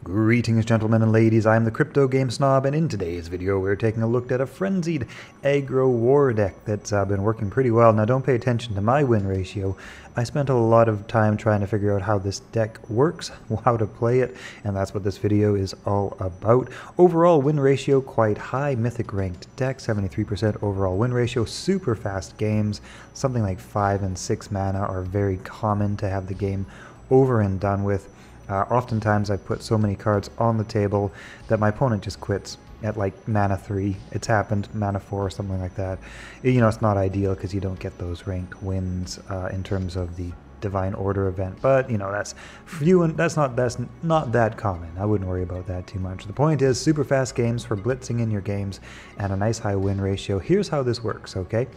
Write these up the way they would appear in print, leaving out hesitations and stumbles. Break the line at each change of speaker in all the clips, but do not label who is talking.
Greetings, gentlemen and ladies, I am the Crypto Game Snob, and in today's video we're taking a look at a Frenzied Aggro war deck that's been working pretty well. Now don't pay attention to my win ratio. I spent a lot of time trying to figure out how this deck works, how to play it, and that's what this video is all about. Overall win ratio quite high, mythic ranked deck, 73% overall win ratio, super fast games, something like 5 and 6 mana are very common to have the game over and done with. Oftentimes I put so many cards on the table that my opponent just quits at like mana 3. It's happened, mana 4 or something like that. You know, it's not ideal because you don't get those ranked wins in terms of the Divine Order event, but you know, that's few and that's not that common. I wouldn't worry about that too much. The point is super fast games for blitzing in your games and a nice high win ratio. Here's how this works, okay?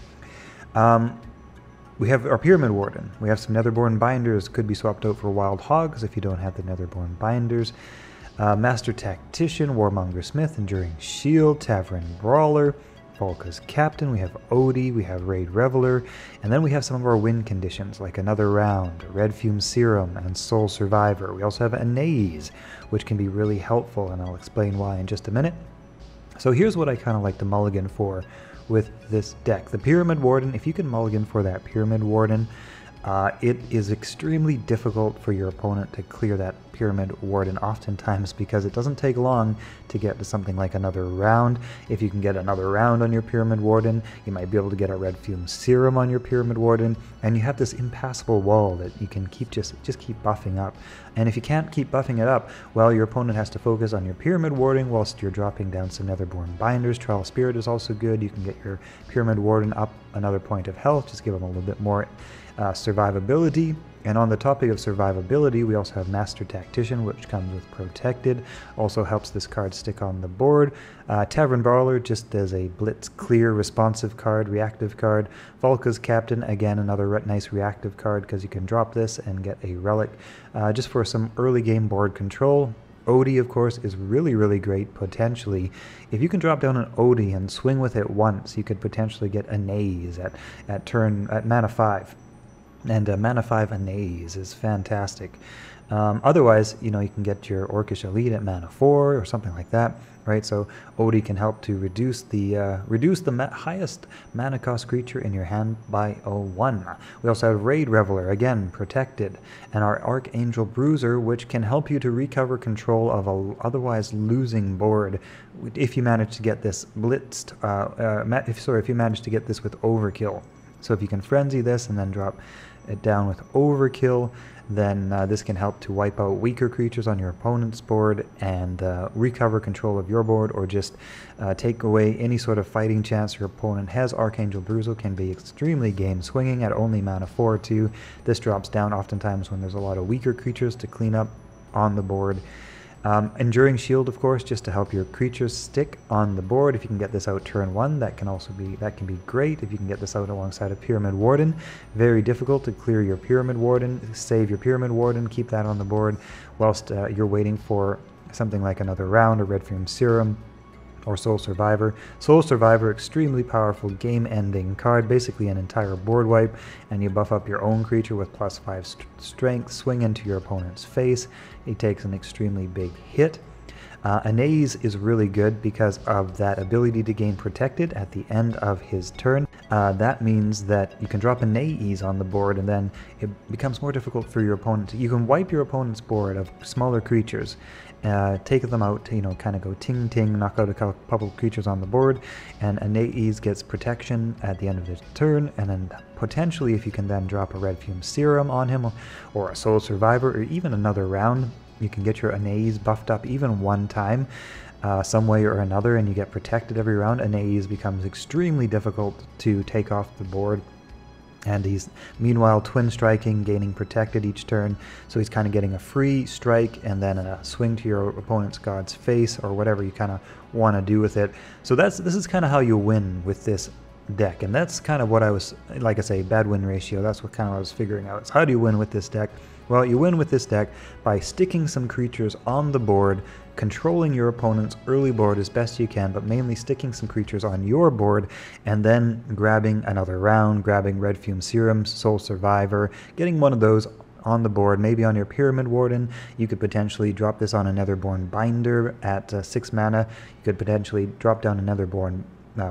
We have our Pyramid Warden. We have some Netherborn Binders. Could be swapped out for Wild Hogs if you don't have the Netherborn Binders. Master Tactician, Warmonger Smith, Enduring Shield, Tavern Brawler, Volka's Captain. We have Odie, we have Raid Reveler, and then we have some of our win conditions like Another Round, Red Fume Serum, and Soul Survivor. We also have Anais, which can be really helpful, and I'll explain why in just a minute. So here's what I kind of like to mulligan for with this deck. The Pyramid Warden, if you can mulligan for that Pyramid Warden, it is extremely difficult for your opponent to clear that Pyramid Warden oftentimes because it doesn't take long to get to something like Another Round. If you can get Another Round on your Pyramid Warden, you might be able to get a Red Fume Serum on your Pyramid Warden, and you have this impassable wall that you can keep just keep buffing up. And if you can't keep buffing it up, well, your opponent has to focus on your Pyramid Warden whilst you're dropping down some Netherborn Binders. Trial Spirit is also good. You can get your Pyramid Warden up another point of health, just give them a little bit more survivability. And on the topic of survivability, we also have Master Tactician, which comes with Protected. Also helps this card stick on the board. Tavern Brawler, just as a blitz clear responsive card, reactive card. Volka's Captain, again another nice reactive card because you can drop this and get a relic just for some early game board control. Odie, of course, is really great potentially. If you can drop down an Odie and swing with it once, you could potentially get Anais at mana 5. And mana 5 Anais is fantastic. Otherwise, you know, you can get your Orcish Elite at mana 4 or something like that, right? So Odie can help to reduce the highest mana cost creature in your hand by 1. We also have Raid Reveler, again protected, and our Archangel Bruiser, which can help you to recover control of a otherwise losing board if you manage to get this blitzed. If you manage to get this with Overkill. So if you can frenzy this and then drop it down with Overkill, then this can help to wipe out weaker creatures on your opponent's board and recover control of your board, or just take away any sort of fighting chance your opponent has. Archangel Bruiser can be extremely game swinging at only mana 4 too. This drops down oftentimes when there's a lot of weaker creatures to clean up on the board. Enduring Shield, of course, just to help your creatures stick on the board. If you can get this out turn 1, that can be great. If you can get this out alongside a Pyramid Warden, very difficult to clear your Pyramid Warden, save your Pyramid Warden, keep that on the board whilst you're waiting for something like Another Round or Red Fume Serum or Soul Survivor. Soul Survivor, extremely powerful game-ending card, basically an entire board wipe, and you buff up your own creature with +5 strength, swing into your opponent's face. He takes an extremely big hit. Anais is really good because of that ability to gain Protected at the end of his turn. That means that you can drop Anais on the board, and then it becomes more difficult for your opponent. You can wipe your opponent's board of smaller creatures, take them out, you know, kind of go ting ting, knock out a couple of creatures on the board, and Anais gets protection at the end of his turn, and then potentially if you can then drop a Red Fume Serum on him, or a Soul Survivor, or even Another Round, you can get your Anais buffed up even one time, some way or another, and you get protected every round. Anais becomes extremely difficult to take off the board, and he's meanwhile twin striking, gaining protected each turn, so he's kind of getting a free strike and then a swing to your opponent's god's face, or whatever you kind of want to do with it. So this is kind of how you win with this deck, and that's kind of what I was, like I say, bad win ratio, that's what kind of I was figuring out. So how do you win with this deck? Well, you win with this deck by sticking some creatures on the board, controlling your opponent's early board as best you can, but mainly sticking some creatures on your board, and then grabbing Another Round, grabbing Red Fume Serum, Soul Survivor, getting one of those on the board, maybe on your Pyramid Warden. You could potentially drop this on a Netherborn Binder at 6 mana. You could potentially drop down a Netherborn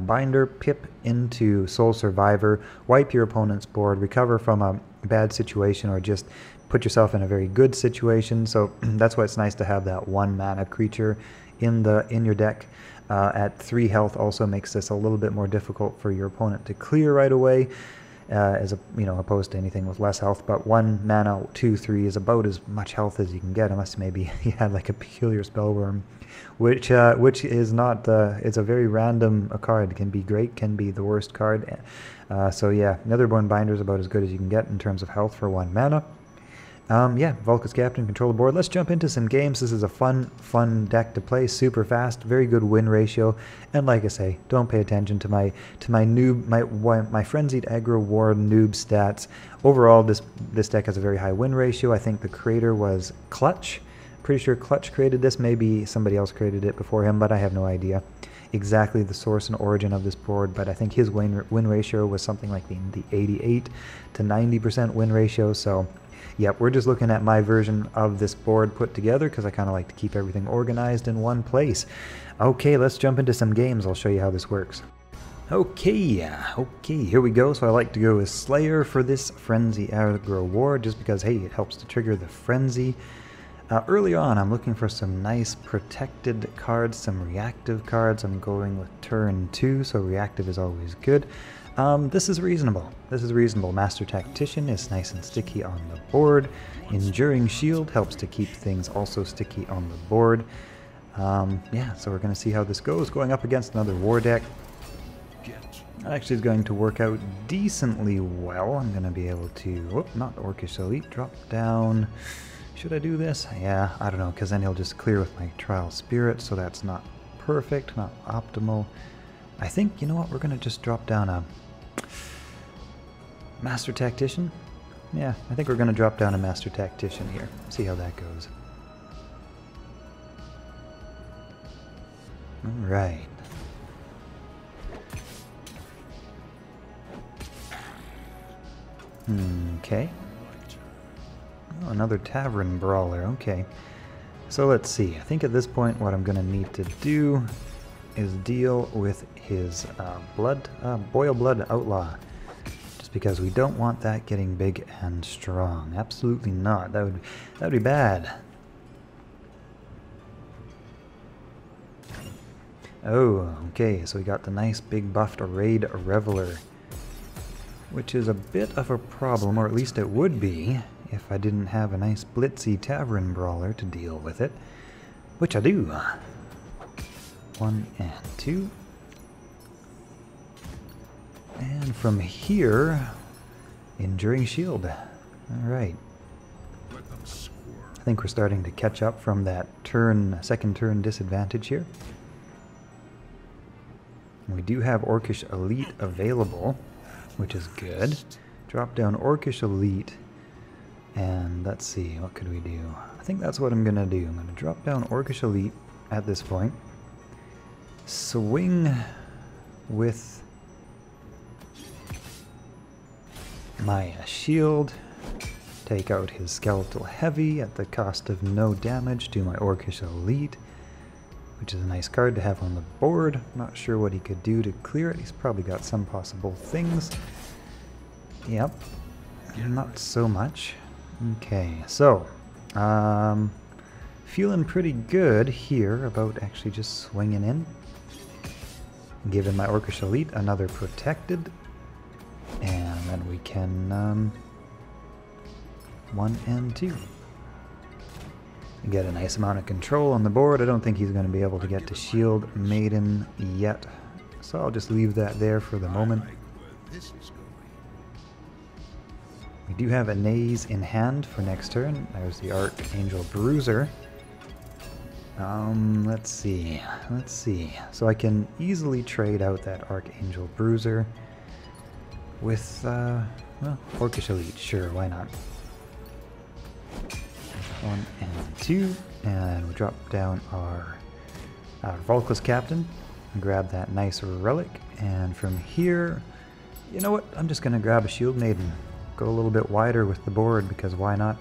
Binder, pip into Soul Survivor, wipe your opponent's board, recover from a bad situation, or just put yourself in a very good situation. So that's why it's nice to have that 1 mana creature in your deck. At 3 health also makes this a little bit more difficult for your opponent to clear right away, opposed to anything with less health. But 1 mana 2/3 is about as much health as you can get, unless maybe you had like a peculiar spellworm, which is not. It's a very random card. It can be great, can be the worst card. So yeah, Netherborn Binder is about as good as you can get in terms of health for 1 mana. Yeah, Volka's Captain, control the board. Let's jump into some games. This is a fun deck to play, super fast, very good win ratio, and like I say, don't pay attention to my Frenzied Aggro War noob stats. Overall, this deck has a very high win ratio. I think the creator was Clutch. Pretty sure Clutch created this. Maybe somebody else created it before him, but I have no idea exactly the source and origin of this board. But I think his win ratio was something like the 88 to 90% win ratio. So yep, we're just looking at my version of this board put together because I kind of like to keep everything organized in one place. Okay, let's jump into some games. I'll show you how this works. Okay, here we go. So I like to go with Slayer for this Frenzy Aggro War just because, hey, it helps to trigger the Frenzy. Early on, I'm looking for some nice protected cards, some reactive cards. I'm going with turn 2, so reactive is always good. This is reasonable. Master Tactician is nice and sticky on the board. Enduring Shield helps to keep things also sticky on the board. Yeah, so we're going to see how this goes. Going up against another war deck. That actually is going to work out decently well. I'm going to be able to, not Orcish Elite, drop down. Should I do this? Yeah, I don't know, because then he'll just clear with my Trial Spirit, so that's not perfect, not optimal. I think, you know what, we're going to just drop down a Master Tactician. Yeah, I think we're going to drop down a Master Tactician here. See how that goes. Alright. Okay. Oh, another Tavern Brawler, okay. So let's see, I think at this point what I'm going to need to do is deal with his Boil Blood Outlaw. Just because we don't want that getting big and strong. Absolutely not. That would be bad. Oh, okay, so we got the nice big buffed Raid Reveler, which is a bit of a problem, or at least it would be, if I didn't have a nice blitzy Tavern Brawler to deal with it, which I do. 1 and 2. And from here, Enduring Shield. Alright. I think we're starting to catch up from that second turn disadvantage here. We do have Orcish Elite available, which is good. Drop down Orcish Elite, and let's see, what could we do? I think that's what I'm going to do. I'm going to drop down Orcish Elite at this point. Swing with my shield. Take out his Skeletal Heavy at the cost of no damage to my Orcish Elite, which is a nice card to have on the board. Not sure what he could do to clear it. He's probably got some possible things. Yep, not so much. Okay, so feeling pretty good here about actually just swinging in. Giving my Orcish Elite another protected, and then we can 1 and 2. Get a nice amount of control on the board. I don't think he's going to be able to get to Shield Maiden yet, so I'll just leave that there for the moment. We do have a Naze in hand for next turn. There's the Archangel Bruiser. Let's see. So I can easily trade out that Archangel Bruiser with, well, Orcish Elite. Sure, why not? 1 and 2, and we drop down our Volka's Captain and grab that nice relic. And from here, you know what? I'm just going to grab a Shield Maiden. go a little bit wider with the board, because why not?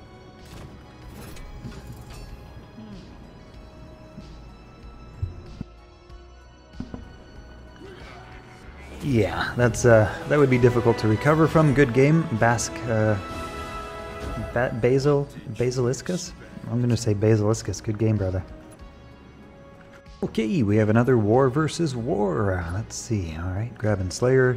Yeah, that would be difficult to recover from. Good game, Basiliscus? I'm gonna say Basiliscus. Good game, brother. Okay, we have another war versus war. Let's see. Alright, Grabbing Slayer.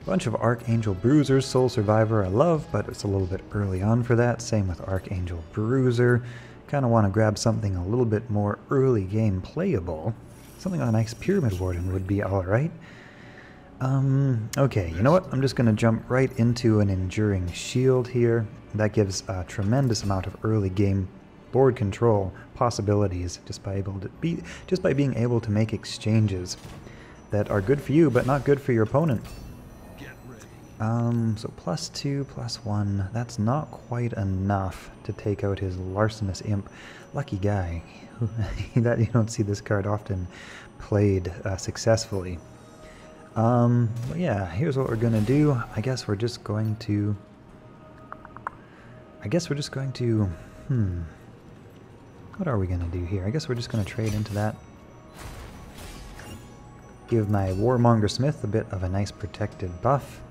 Bunch of Archangel Bruisers. Soul Survivor I love, but it's a little bit early on for that. Same with Archangel Bruiser. Kind of want to grab something a little bit more early game playable. Something on a nice Pyramid Warden would be alright. Okay, you know what? I'm just going to jump right into an Enduring Shield here. That gives a tremendous amount of early game board control possibilities just by being able to make exchanges that are good for you but not good for your opponent. So +2, +1, that's not quite enough to take out his Larcenous Imp. Lucky guy. That you don't see this card often played successfully. But yeah, here's what we're gonna do. I guess we're just going to what are we gonna do here? I guess we're just gonna trade into that. Give my Warmonger Smith a bit of a nice protected buff.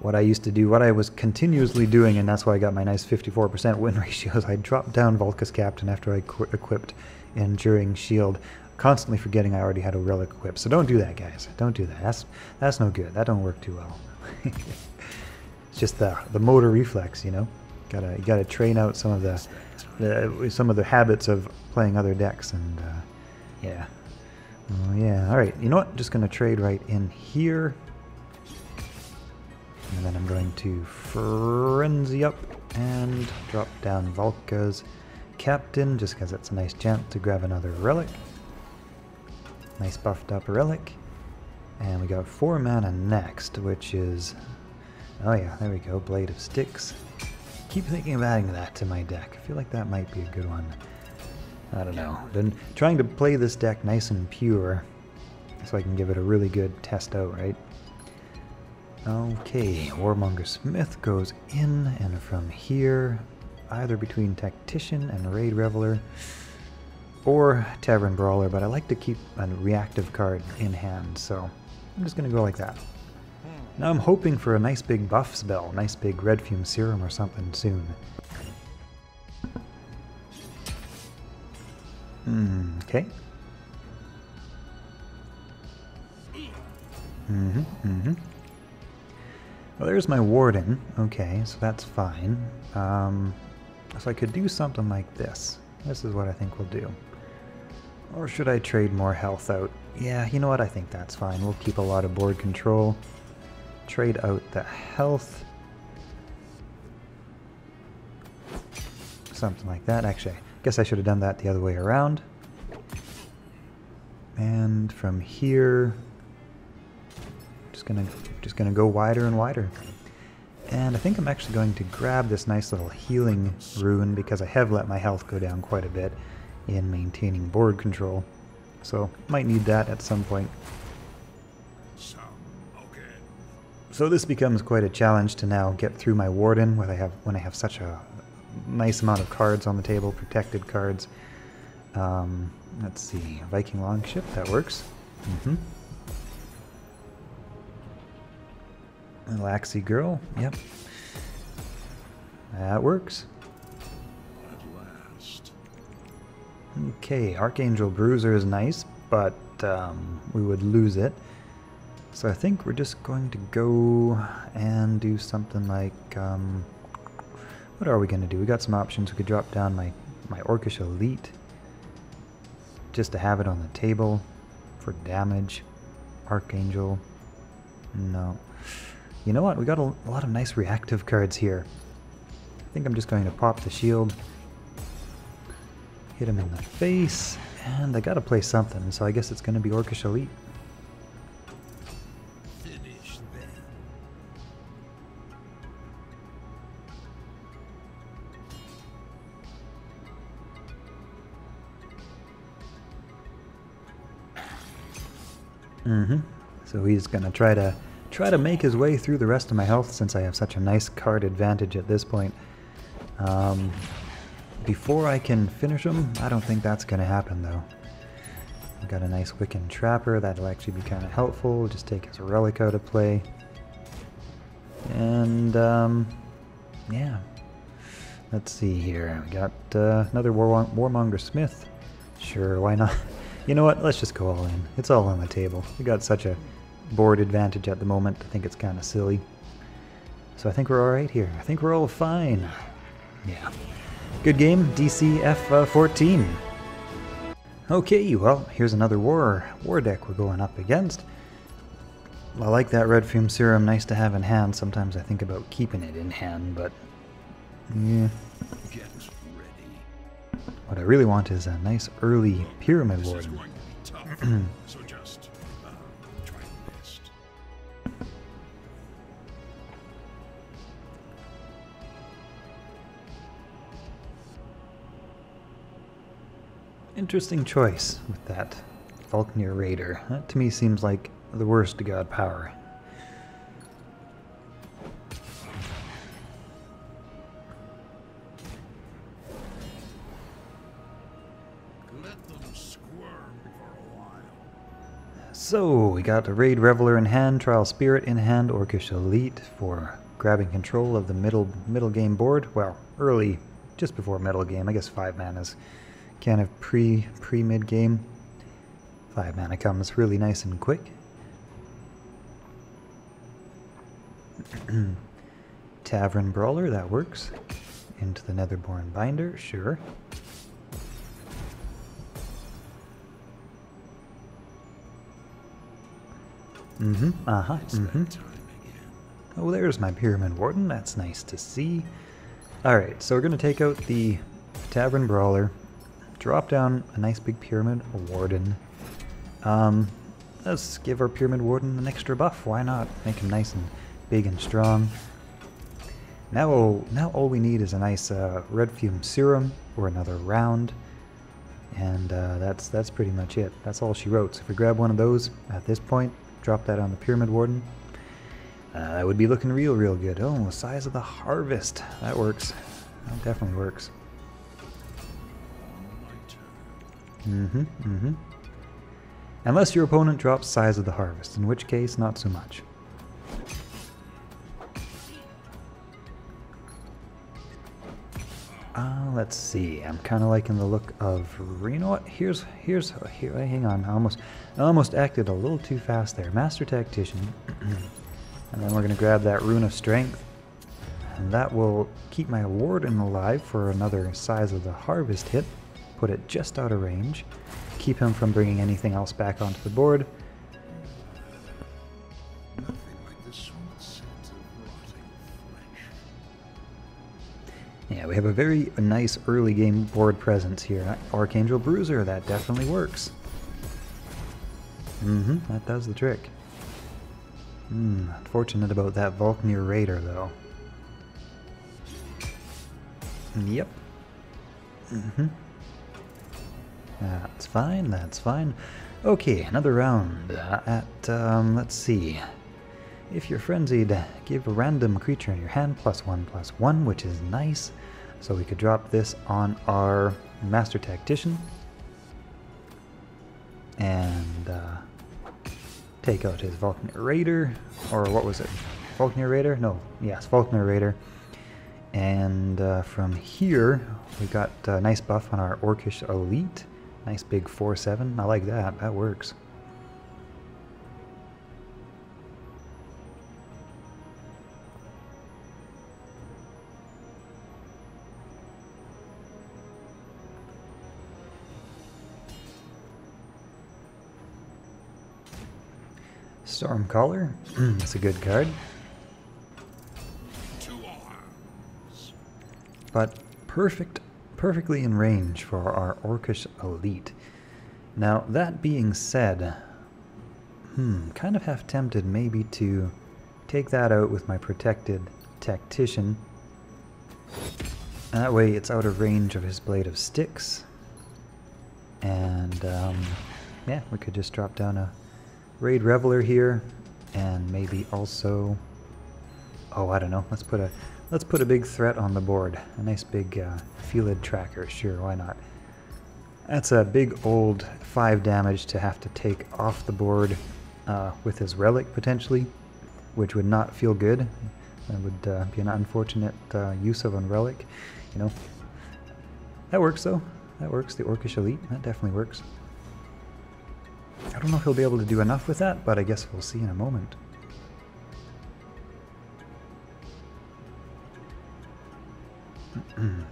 What I used to do, what I was continuously doing, and that's why I got my nice 54% win ratios, I dropped down Vulcus Captain after I equipped Enduring Shield, constantly forgetting I already had a relic equipped. So don't do that, guys. Don't do that. That's no good. That don't work too well. It's just the motor reflex, you know. You gotta train out some of the habits of playing other decks, and yeah. Oh yeah. All right. You know what? Just gonna trade right in here. And then I'm going to Frenzy up and drop down Vulca's Captain, just because it's a nice chance to grab another relic. Nice buffed up relic. And we got 4 mana next, which is... oh yeah, there we go, Blade of Sticks. Keep thinking of adding that to my deck. I feel like that might be a good one. I don't know. Been trying to play this deck nice and pure, so I can give it a really good test out, right? Okay, Warmonger Smith goes in, and from here, either between Tactician and Raid Reveler, or Tavern Brawler, but I like to keep a reactive card in hand, so I'm just going to go like that. Now I'm hoping for a nice big buff spell, nice big Red Fume Serum or something soon. Okay. Well, there's my Warden. Okay, so that's fine. So I could do something like this. This is what I think we'll do. Or should I trade more health out? Yeah, you know what? I think that's fine. We'll keep a lot of board control. Trade out the health. Something like that. Actually, I guess I should have done that the other way around. And from here, just gonna go wider and wider. And I think I'm actually going to grab this nice little healing rune, because I have let my health go down quite a bit in maintaining board control. So might need that at some point. So this becomes quite a challenge to now get through my Warden when I have such a nice amount of cards on the table, protected cards. Let's see, Viking Longship, that works. Laxy Girl, yep. That works. Okay, Archangel Bruiser is nice, but we would lose it. So I think we're just going to go and do something like, what are we going to do? We got some options. We could drop down my Orcish Elite just to have it on the table for damage. Archangel, no. You know what? We got a lot of nice reactive cards here. I think I'm just going to pop the shield, hit him in the face, and I gotta play something, so I guess it's gonna be Orcish Elite.
Finish them.
So he's gonna try to make his way through the rest of my health since I have such a nice card advantage at this point. Before I can finish him, I don't think that's gonna happen though. I've got a nice Wiccan Trapper, that'll actually be kind of helpful. Just take his relic out of play. And yeah. Let's see here. We got another Warmonger Smith. Sure, why not? You know what? Let's just go all in. It's all on the table. We got such a board advantage at the moment. I think it's kind of silly. So I think we're all right here. I think we're all fine. Yeah. Good game. DC F14. Okay, well, here's another war deck we're going up against. I like that Red Fume Serum. Nice to have in hand. Sometimes I think about keeping it in hand, but yeah. What I really want is a nice early Pyramid Warden.
So just try your best.
Interesting choice with that Vulknir Raider. That to me seems like the worst god power. So, we got a Raid Reveler in hand, Trial Spirit in hand, Orcish Elite for grabbing control of the middle game board. Well, early, just before middle game. I guess 5 mana's kind of pre-mid game. 5 mana comes really nice and quick. Tavern Brawler, that works. Into the Netherborn Binder, sure. Oh, there's my Pyramid Warden. That's nice to see. Alright, so we're going to take out the Tavern Brawler, drop down a nice big Pyramid Warden. Let's give our Pyramid Warden an extra buff. Why not? Make him nice and big and strong. Now all we need is a nice Red Fume Serum for another round. And that's pretty much it. That's all she wrote. So if we grab one of those at this point, drop that on the Pyramid Warden, that would be looking real good. Oh, Size of the Harvest. That works. That definitely works. Unless your opponent drops Size of the Harvest, in which case, not so much. Let's see. I'm kind of liking the look of. You know what? Here. Hang on. I almost acted a little too fast there. Master Tactician, and then we're gonna grab that Rune of Strength, and that will keep my Warden alive for another Size of the Harvest hit. Put it just out of range. Keep him from bringing anything else back onto the board. Yeah, we have a very nice early game board presence here. Archangel Bruiser, that definitely works. That does the trick. Unfortunate about that Vulknir Raider, though. Yep. That's fine. Okay, another round let's see. If you're frenzied, give a random creature in your hand +1/+1, which is nice. So we could drop this on our Master Tactician and take out his Vulknir Raider, or what was it? Vulknir Raider? No, yes, Vulknir Raider. And from here, we got a nice buff on our Orcish Elite. Nice big 4/7. I like that. That works. Stormcaller. That's a good card. But perfectly in range for our Orcish Elite. Now, that being said, kind of half tempted maybe to take that out with my protected Tactician. That way it's out of range of his Blade of Sticks. And, yeah, we could just drop down a Raid Reveler here, and maybe also, oh, I don't know, let's put a big threat on the board. A nice big Felid Tracker, sure, why not? That's a big old 5 damage to have to take off the board with his relic potentially, which would not feel good. That would be an unfortunate use of a relic, you know. That works though. That works. The Orcish Elite. That definitely works. I don't know if he'll be able to do enough with that, but I guess we'll see in a moment. I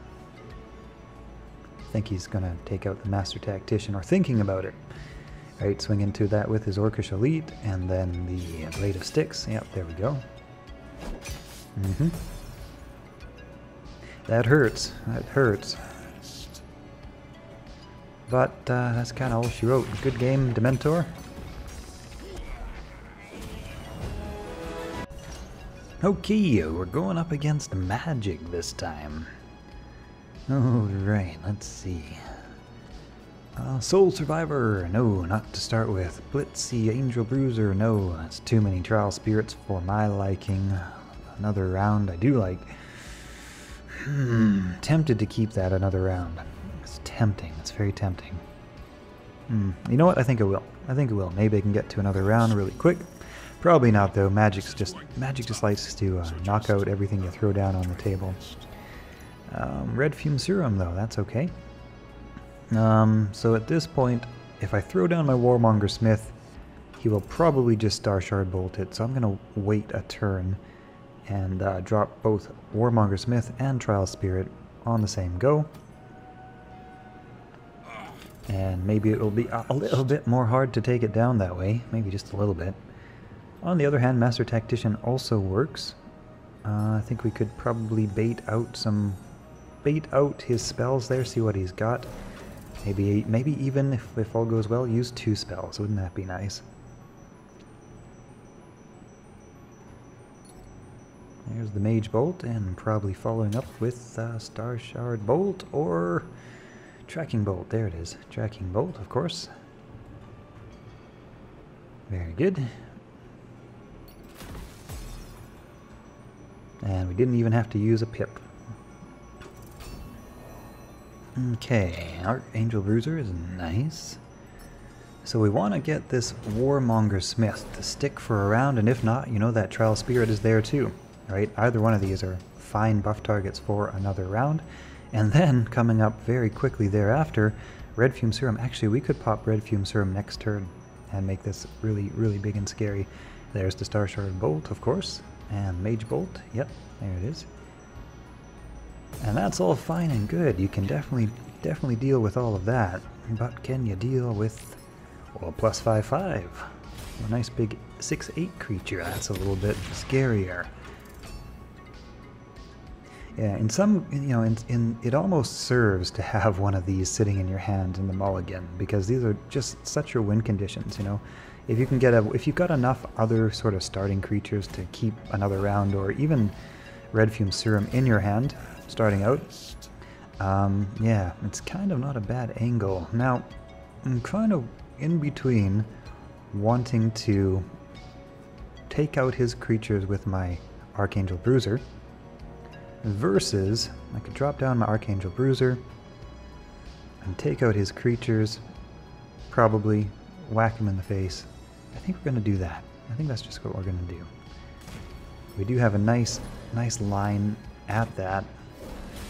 think he's going to take out the Master Tactician, or thinking about it. Right, swing into that with his Orcish Elite, and then the Blade of Sticks. Yep, there we go. That hurts. That hurts. But that's kind of all she wrote. Good game, Dementor. Okay, we're going up against Magic this time. Alright, let's see. Soul Survivor, no, not to start with. Blitzy Angel Bruiser, no, that's too many Trial Spirits for my liking. Another round I do like. Tempted to keep that another round. It's tempting, it's very tempting. You know what, I think it will. I think it will. Maybe I can get to another round really quick. Probably not though, Magic just likes to knock out everything you throw down on the table. Red Fume Serum though, that's okay. So at this point, if I throw down my Warmonger Smith, he will probably just Star Shard Bolt it, so I'm going to wait a turn and drop both Warmonger Smith and Trial Spirit on the same go. And maybe it will be a little bit more hard to take it down that way, maybe just a little bit. On the other hand, Master Tactician also works. I think we could probably bait out his spells there, see what he's got. Maybe even if all goes well, use 2 spells. Wouldn't that be nice? There's the Mage Bolt, and probably following up with Star Shard Bolt or Tracking Bolt. There it is. Tracking Bolt, of course. Very good. And we didn't even have to use a pip. Okay, Archangel Bruiser is nice. So we want to get this Warmonger Smith to stick for a round, and if not, you know that Trial Spirit is there too, right? Either one of these are fine buff targets for another round. And then, coming up very quickly thereafter, Red Fume Serum. Actually, we could pop Red Fume Serum next turn and make this really, really big and scary. There's the Star Shard Bolt, of course, and Mage Bolt. Yep, there it is. And that's all fine and good. You can definitely deal with all of that. But can you deal with, well, plus 5/5? A nice big 6/8 creature. That's a little bit scarier. Yeah, in some, you know, it almost serves to have one of these sitting in your hand in the mulligan, because these are just such your win conditions, you know. If you can get if you've got enough other sort of starting creatures to keep another round, or even Red Fume Serum in your hand starting out, yeah, it's kind of not a bad angle. Now, I'm kind of in between wanting to take out his creatures with my Archangel Bruiser, versus I could drop down my Archangel Bruiser and take out his creatures, probably whack him in the face. I think we're going to do that. I think that's just what we're going to do. We do have a nice line at that,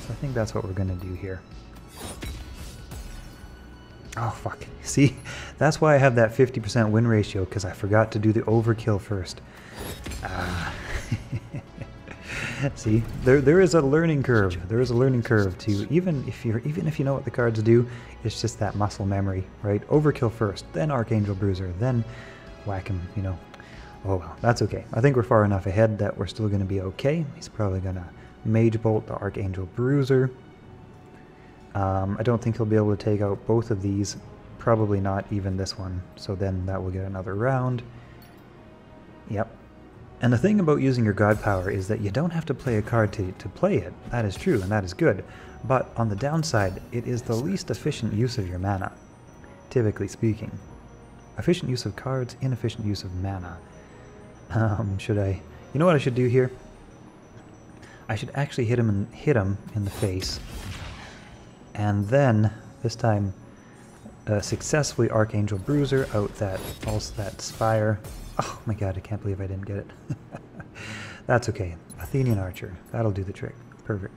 so I think that's what we're going to do here. Oh fuck, see, that's why I have that 50% win ratio, because I forgot to do the overkill first. See, there is a learning curve. There is a learning curve to even if you know what the cards do, it's just that muscle memory, right? Overkill first, then Archangel Bruiser, then whack him, you know. Oh well, that's okay. I think we're far enough ahead that we're still going to be okay. He's probably going to Mage Bolt the Archangel Bruiser. I don't think he'll be able to take out both of these. Probably not even this one. So then that will get another round. Yep. And the thing about using your God Power is that you don't have to play a card to play it. That is true, and that is good. But on the downside, it is the least efficient use of your mana, typically speaking. Efficient use of cards, inefficient use of mana. Should I... You know what I should do here? I should actually hit him in the face. And then, this time, successfully Archangel Bruiser out that Spire. Oh my god, I can't believe I didn't get it. That's okay. Athenian Archer. That'll do the trick. Perfect.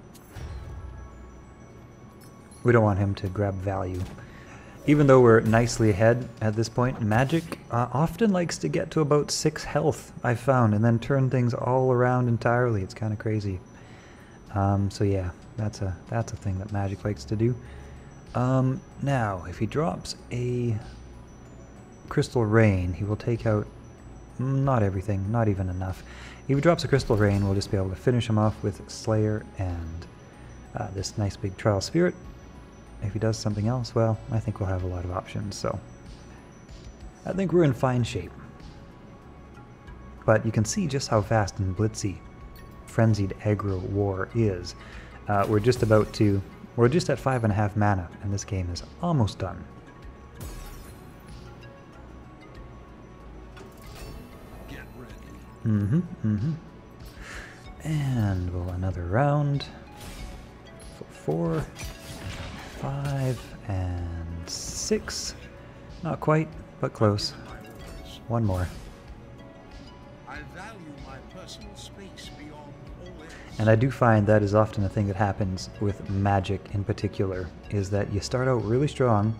We don't want him to grab value. Even though we're nicely ahead at this point, Magic often likes to get to about 6 health, I've found, and then turn things all around entirely. It's kind of crazy. So yeah, that's a thing that Magic likes to do. Now, if he drops a Crystal Rain, he will take out not everything, not even enough. If he drops a Crystal Rain, we'll just be able to finish him off with Slayer and this nice big Trial Spirit. If he does something else, well, I think we'll have a lot of options, so I think we're in fine shape. But you can see just how fast and blitzy Frenzied Aggro War is. We're just at 5.5 mana, and this game is almost done.
Get ready.
And we'll another round for 4, 5, and 6. Not quite, but close. One more.
I value my personal space beyond all else.
And I do find that is often a thing that happens with Magic in particular, is that you start out really strong,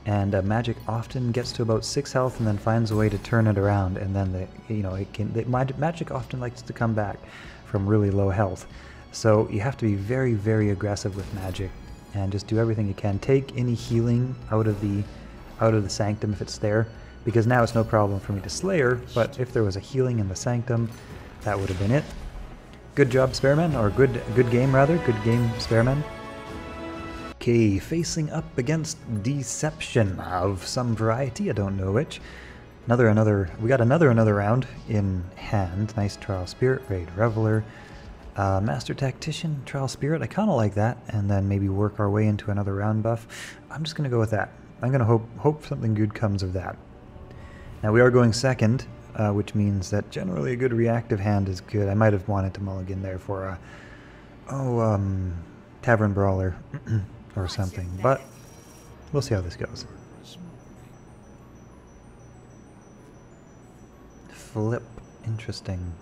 and Magic often gets to about 6 health and then finds a way to turn it around, and then Magic often likes to come back from really low health. So you have to be very, very aggressive with Magic and just do everything you can. Take any healing out of the Sanctum if it's there, because now it's no problem for me to Slayer, but if there was a healing in the Sanctum, that would have been it. Good job, Spareman, or good game rather. Good game, Spareman. Okay, facing up against Deception of some variety, I don't know which. We got another round in hand. Nice Trial Spirit, Raid Reveler, Master Tactician, Trial Spirit. I kind of like that, and then maybe work our way into another round buff. I'm just gonna go with that. I'm gonna hope something good comes of that. Now we are going second, which means that generally a good reactive hand is good. I might have wanted to mulligan there for Tavern Brawler or something, but we'll see how this goes. Flip, interesting.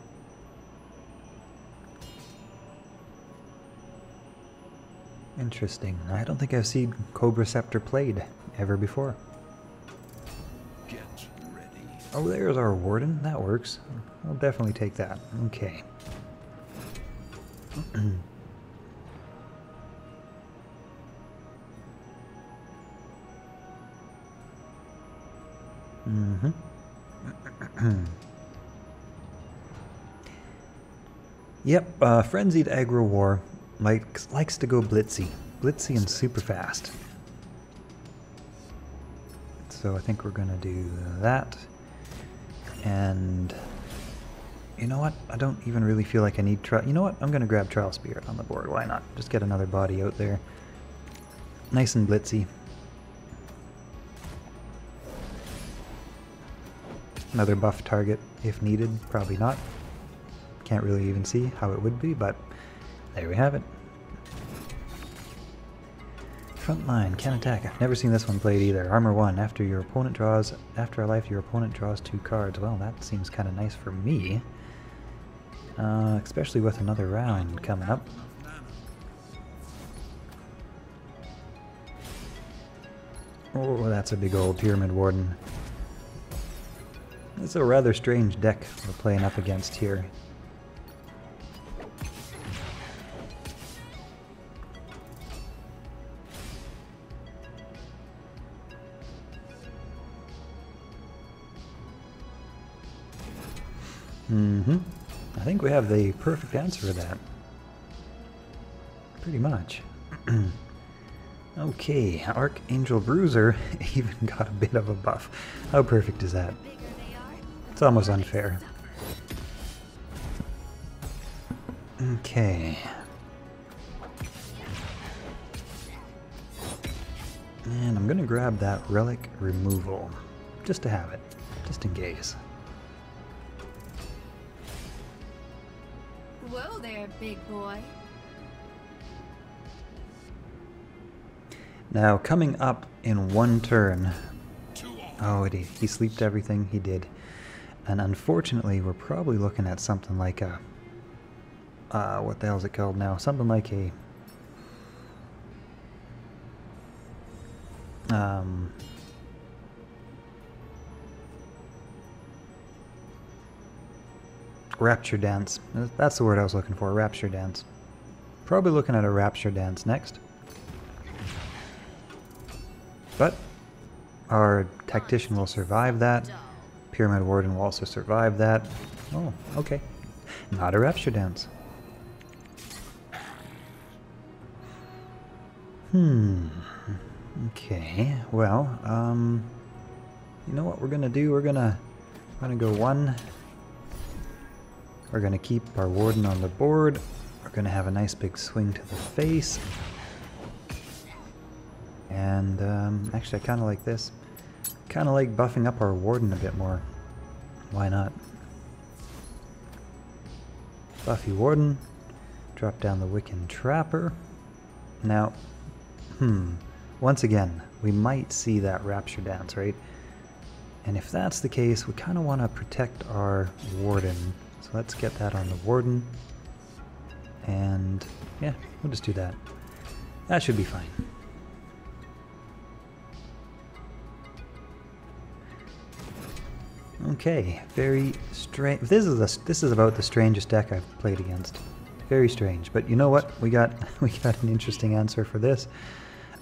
Interesting. I don't think I've seen Cobra Scepter played ever before.
Get ready.
Oh, there's our Warden. That works. I'll definitely take that. Okay. Yep, Frenzied Aggro War likes to go blitzy and super fast. So I think we're gonna do that. And you know what? I don't even really feel like I need you know what? I'm gonna grab Trial Spirit on the board. Why not? Just get another body out there. Nice and blitzy. Another buff target if needed. Probably not. Can't really even see how it would be, but there we have it. Frontline, can attack. I've never seen this one played either. Armor 1, after a life your opponent draws 2 cards. Well, that seems kind of nice for me. Especially with another round coming up. Oh, that's a big old Pyramid Warden. It's a rather strange deck we're playing up against here. I think we have the perfect answer to that. Pretty much. Okay, Archangel Bruiser even got a bit of a buff. How perfect is that? It's almost unfair. Okay. And I'm gonna grab that Relic Removal. just to have it, just in case.
Whoa there, big boy.
Now, coming up in one turn. Oh, he sleeped everything, he did. And unfortunately, we're probably looking at something like a... what the hell is it called now? Something like a... Rapture Dance. That's the word I was looking for, Rapture Dance. Probably looking at a Rapture Dance next. But our Tactician will survive that. Pyramid Warden will also survive that. Oh, okay. Not a Rapture Dance. Okay, well, you know what we're gonna do? We're gonna go one. We're gonna keep our Warden on the board. We're gonna have a nice big swing to the face. And actually, I kind of like this. Kind of like buffing up our Warden a bit more. Why not? Buffy Warden. Drop down the Wiccan Trapper. Now, once again, we might see that Rapture Dance, right? And if that's the case, we kind of want to protect our Warden. So let's get that on the Warden. And yeah, we'll just do that. That should be fine. Okay, very strange. This is about the strangest deck I've played against. Very strange, but you know what? We got an interesting answer for this.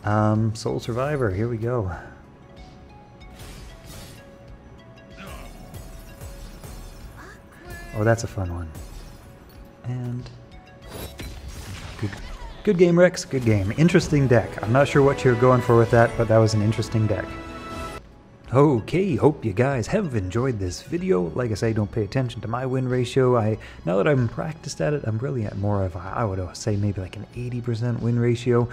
Soul Survivor. Here we go. Oh, that's a fun one. And good game, Rex. Good game. Interesting deck. I'm not sure what you're going for with that, but that was an interesting deck. Okay, hope you guys have enjoyed this video. Like I say, don't pay attention to my win ratio. Now that I'm practiced at it, I'm really at more of a, I would say maybe like an 80% win ratio.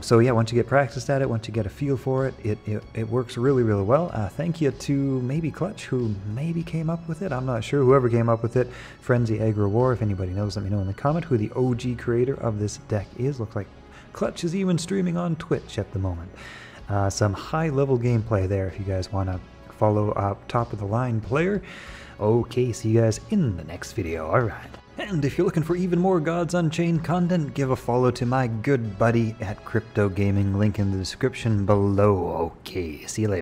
So yeah, once you get practiced at it, once you get a feel for it, it works really, really well. Thank you to maybe Clutch, who maybe came up with it. I'm not sure. Whoever came up with it, Frenzied, Aggro, War. If anybody knows, let me know in the comment who the OG creator of this deck is. Looks like Clutch is even streaming on Twitch at the moment. Some high-level gameplay there if you guys want to follow up top-of-the-line player. Okay, see you guys in the next video. Alright. And if you're looking for even more Gods Unchained content, give a follow to my good buddy at Crypto Gaming, link in the description below. Okay, see you later.